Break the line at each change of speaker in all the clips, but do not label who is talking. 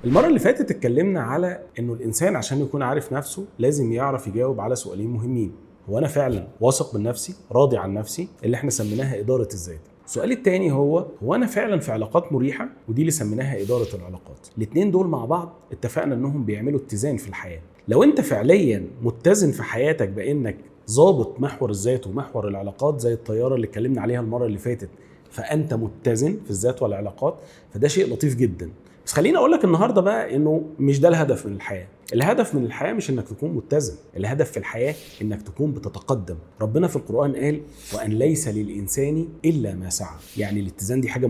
المرة اللي فاتت اتكلمنا على انه الانسان عشان يكون عارف نفسه لازم يعرف يجاوب على سؤالين مهمين. هو انا فعلا واثق من نفسي، راضي عن نفسي، اللي احنا سميناها إدارة الذات. السؤال التاني هو انا فعلا في علاقات مريحة، ودي اللي سميناها إدارة العلاقات. الاتنين دول مع بعض اتفقنا انهم بيعملوا اتزان في الحياة. لو انت فعليا متزن في حياتك بانك ضابط محور الذات ومحور العلاقات زي الطيارة اللي اتكلمنا عليها المرة اللي فاتت، فانت متزن في الذات والعلاقات، فده شيء لطيف جدا. بس خليني اقول لك النهارده بقى انه مش ده الهدف من الحياه. الهدف من الحياه مش انك تكون متزن، الهدف في الحياه انك تكون بتتقدم. ربنا في القران قال وان ليس للانسان الا ما سعى. يعني الاتزان دي حاجه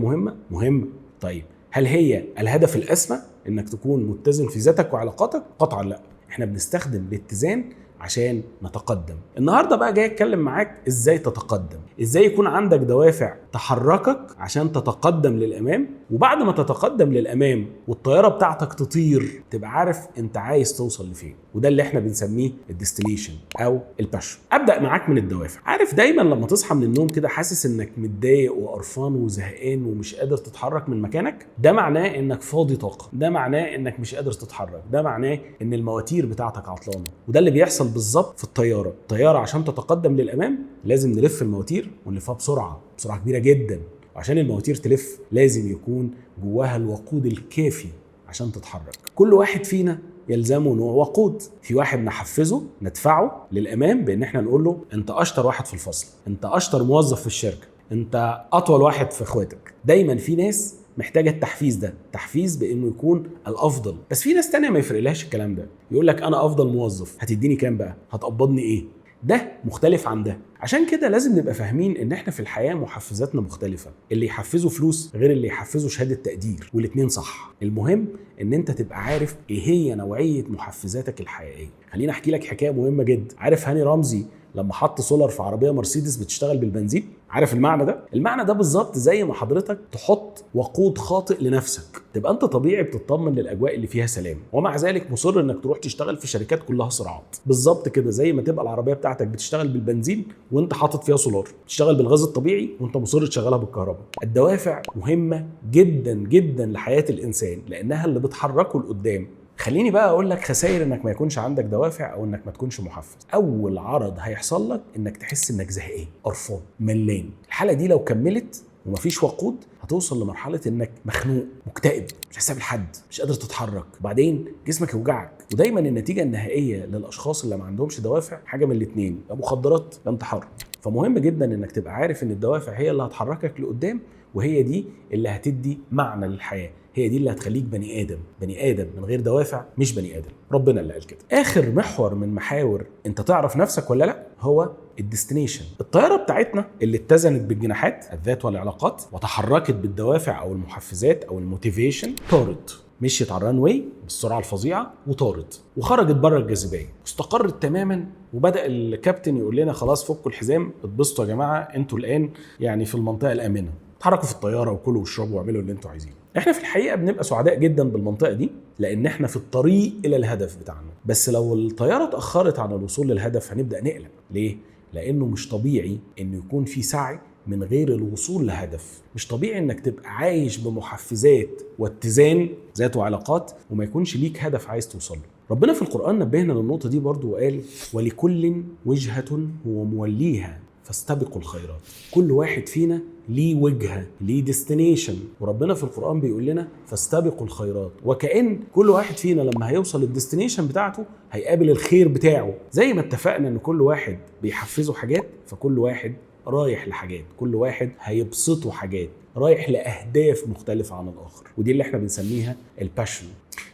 مهمه. طيب هل هي الهدف الاسمى انك تكون متزن في ذاتك وعلاقاتك؟ قطعا لا. احنا بنستخدم الاتزان عشان نتقدم. النهارده بقى جاي اتكلم معاك ازاي تتقدم، ازاي يكون عندك دوافع تحركك عشان تتقدم للامام، وبعد ما تتقدم للامام والطياره بتاعتك تطير تبقى عارف انت عايز توصل لفين. وده اللي احنا بنسميه الديستنيشن او الباشن. ابدا معاك من الدوافع. عارف دايما لما تصحى من النوم كده حاسس انك متضايق وقرفان وزهقان ومش قادر تتحرك من مكانك؟ ده معناه انك فاضي طاقه، ده معناه انك مش قادر تتحرك، ده معناه ان المواتير بتاعتك عطلانه. وده اللي بيحصل بالظبط في الطياره عشان تتقدم للامام لازم نلف المواتير ونلفها بسرعه كبيره جدا. وعشان المواتير تلف لازم يكون جواها الوقود الكافي عشان تتحرك. كل واحد فينا يلزمه نوع وقود. في واحد نحفزه ندفعه للامام بان احنا نقول له انت اشطر واحد في الفصل، انت اشطر موظف في الشركه، انت اطول واحد في اخواتك. دايما في ناس محتاجه التحفيز ده، تحفيز بانه يكون الافضل. بس في ناس تانية ما يفرقلهاش الكلام ده، يقول لك انا افضل موظف، هتديني كام بقى؟ هتقبضني ايه؟ ده مختلف عن ده. عشان كده لازم نبقى فاهمين ان احنا في الحياه محفزاتنا مختلفه. اللي يحفزه فلوس غير اللي يحفزه شهاده تقدير، والاتنين صح. المهم ان انت تبقى عارف ايه هي نوعيه محفزاتك الحقيقيه. خليني احكي لك حكايه مهمه جدا. عارف هاني رمزي لما حط سولار في عربيه مرسيدس بتشتغل بالبنزين؟ عارف المعنى ده؟ المعنى ده بالظبط زي ما حضرتك تحط وقود خاطئ لنفسك. تبقى انت طبيعي بتطمن للاجواء اللي فيها سلام، ومع ذلك مصر انك تروح تشتغل في شركات كلها صراعات. بالظبط كده زي ما تبقى العربيه بتاعتك بتشتغل بالبنزين وانت حاطط فيها سولار، بتشتغل بالغاز الطبيعي وانت مصر تشغلها بالكهرباء. الدوافع مهمه جدا جدا لحياه الانسان لانها اللي بتحركه لقدام. خليني بقى اقول لك خسائر انك ما يكونش عندك دوافع او انك ما تكونش محفز. اول عرض هيحصل لك انك تحس انك زهقان، قرفان، ملان. الحاله دي لو كملت ومفيش وقود هتوصل لمرحله انك مخنوق، مكتئب، مش حاسس بحد، مش قادر تتحرك، وبعدين جسمك يوجعك. ودايما النتيجه النهائيه للاشخاص اللي ما عندهمش دوافع حاجه من الاثنين، يا مخدرات يا انتحار. فمهم جدا انك تبقى عارف ان الدوافع هي اللي هتحركك لقدام، وهي دي اللي هتدي معنى للحياه، هي دي اللي هتخليك بني ادم. بني ادم من غير دوافع مش بني ادم، ربنا اللي قال كده. اخر محور من محاور انت تعرف نفسك ولا لا هو الديستنيشن. الطياره بتاعتنا اللي اتزنت بالجناحات الذات والعلاقات وتحركت بالدوافع او المحفزات او الموتيفيشن، طارت، مشيت على الران واي بالسرعه الفظيعه وطارت وخرجت بره الجاذبيه، استقرت تماما. وبدا الكابتن يقول لنا خلاص فكوا الحزام، اتبسطوا يا جماعه، انتوا الان يعني في المنطقه الامنه، اتحركوا في الطياره وكلوا واشربوا واعملوا اللي انتوا عايزينه. احنا في الحقيقه بنبقى سعداء جدا بالمنطقه دي لان احنا في الطريق الى الهدف بتاعنا. بس لو الطياره اتاخرت عن الوصول للهدف هنبدا نقلق. ليه؟ لانه مش طبيعي انه يكون في سعي من غير الوصول لهدف. مش طبيعي انك تبقى عايش بمحفزات واتزان ذات وعلاقات وما يكونش ليك هدف عايز توصل له. ربنا في القرآن نبهنا للنقطة دي برضو وقال ولكل وجهة هو موليها فاستبقوا الخيرات. كل واحد فينا ليه وجهة، ليه ديستنيشن، وربنا في القرآن بيقول لنا فاستبقوا الخيرات. وكأن كل واحد فينا لما هيوصل للديستنيشن بتاعته هيقابل الخير بتاعه. زي ما اتفقنا ان كل واحد بيحفزه حاجات، فكل واحد رايح لحاجات، كل واحد هيبسطه حاجات، رايح لأهداف مختلفة عن الآخر. ودي اللي احنا بنسميها الباشن.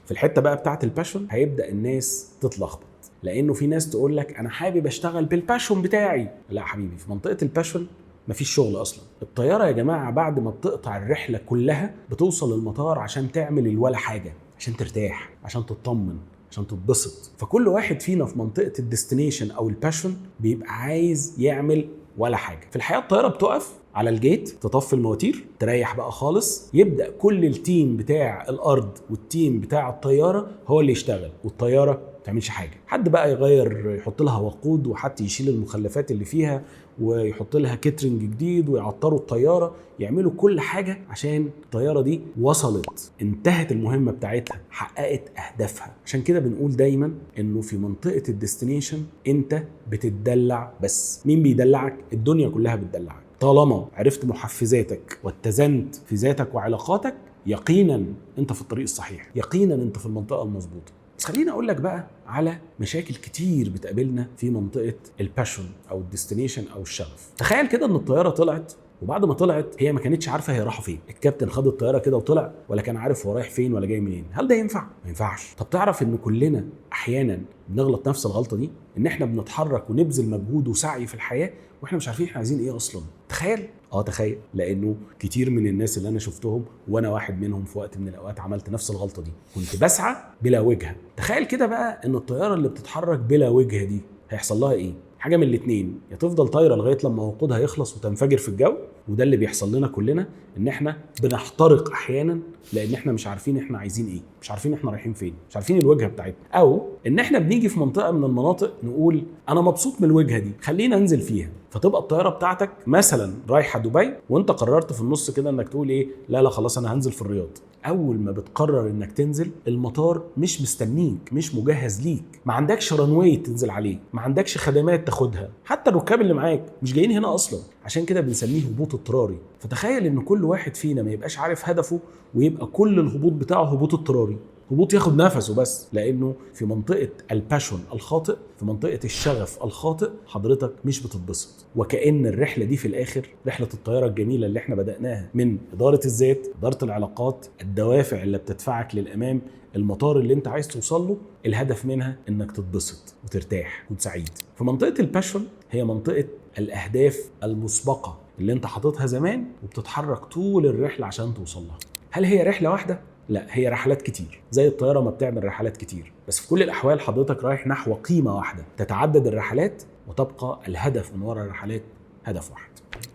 في الحتة بقى بتاعت الباشن هيبدأ الناس تتلخبط، لأنه في ناس تقول لك أنا حابب أشتغل بالباشن بتاعي. لا حبيبي، في منطقة الباشن مفيش شغل أصلا. الطيارة يا جماعة بعد ما بتقطع الرحلة كلها بتوصل للمطار عشان تعمل الولا حاجة، عشان ترتاح، عشان تطمن، عشان تتبسط. فكل واحد فينا في منطقة الديستنيشن أو الباشن بيبقى عايز يعمل ولا حاجة. في الحقيقة الطيارة بتقف على الجيت، تطفي المواتير، تريح بقى خالص، يبدا كل التيم بتاع الارض والتيم بتاع الطياره هو اللي يشتغل، والطياره ما تعملش حاجه. حد بقى يغير، يحط لها وقود، وحد يشيل المخلفات اللي فيها ويحط لها كيترنج جديد، ويعطروا الطياره، يعملوا كل حاجه عشان الطياره دي وصلت، انتهت المهمه بتاعتها، حققت اهدافها. عشان كده بنقول دايما انه في منطقه الديستنيشن انت بتتدلع بس. مين بيدلعك؟ الدنيا كلها بتدلعك. طالما عرفت محفزاتك واتزنت في ذاتك وعلاقاتك، يقينا انت في الطريق الصحيح، يقينا انت في المنطقه المظبوطه. بس خليني اقول لك بقى على مشاكل كتير بتقابلنا في منطقه الباشون او الديستنيشن او الشغف. تخيل كده ان الطياره طلعت، وبعد ما طلعت هي ما كانتش عارفه هي رايحه فين. الكابتن خد الطياره كده وطلع، ولا كان عارف هو رايح فين ولا جاي منين. هل ده ينفع؟ ما ينفعش. طب تعرف ان كلنا احيانا بنغلط نفس الغلطه دي، ان احنا بنتحرك ونبذل مجهود وسعي في الحياه واحنا مش عارفين احنا عايزين ايه اصلا. تخيل. تخيل، لانه كتير من الناس اللي انا شفتهم وانا واحد منهم في وقت من الاوقات عملت نفس الغلطه دي، كنت بسعى بلا وجهه. تخيل كده بقى ان الطياره اللي بتتحرك بلا وجهه دي هيحصل لها ايه؟ حاجه من الاثنين، يا تفضل طايره لغايه لما وقودها يخلص وتنفجر في الجو، وده اللي بيحصل لنا كلنا، ان احنا بنحترق احيانا لان احنا مش عارفين احنا عايزين ايه، مش عارفين احنا رايحين فين، مش عارفين الوجهه بتاعتنا. او ان احنا بنيجي في منطقه من المناطق نقول انا مبسوط من الوجهه دي، خلينا انزل فيها، فتبقى الطياره بتاعتك مثلا رايحه دبي، وانت قررت في النص كده انك تقول ايه، لا خلاص انا هنزل في الرياض. اول ما بتقرر انك تنزل، المطار مش مستنيك، مش مجهز ليك، ما عندكش رانواي تنزل عليه، ما عندكش خدمات تاخدها، حتى الركاب اللي معاك مش جايين هنا اصلا. عشان كده بنسميه هبوط اضطراري. فتخيل ان كل واحد فينا ما يبقاش عارف هدفه، ويبقى كل الهبوط بتاعه هبوط اضطراري، هبوط ياخد نفسه بس، لانه في منطقه الباشون الخاطئ، في منطقه الشغف الخاطئ، حضرتك مش بتتبسط. وكأن الرحله دي في الاخر رحله الطياره الجميله اللي احنا بدأناها، من اداره الذات، اداره العلاقات، الدوافع اللي بتدفعك للامام، المطار اللي انت عايز توصل له، الهدف منها انك تتبسط وترتاح وتسعيد. في منطقه الباشون هي منطقه الاهداف المسبقه اللي انت حاططها زمان وبتتحرك طول الرحله عشان توصل لها. هل هي رحله واحده؟ لا، هي رحلات كتير، زي الطياره ما بتعمل رحلات كتير، بس في كل الاحوال حضرتك رايح نحو قيمه واحده. تتعدد الرحلات وتبقى الهدف من وراء الرحلات هدف واحد.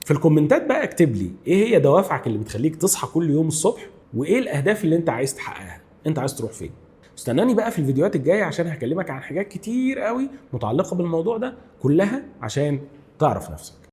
في الكومنتات بقى اكتب لي ايه هي دوافعك اللي بتخليك تصحى كل يوم الصبح، وايه الاهداف اللي انت عايز تحققها، انت عايز تروح فين. استناني بقى في الفيديوهات الجايه عشان هكلمك عن حاجات كتير قوي متعلقه بالموضوع ده كلها، عشان تعرف نفسك.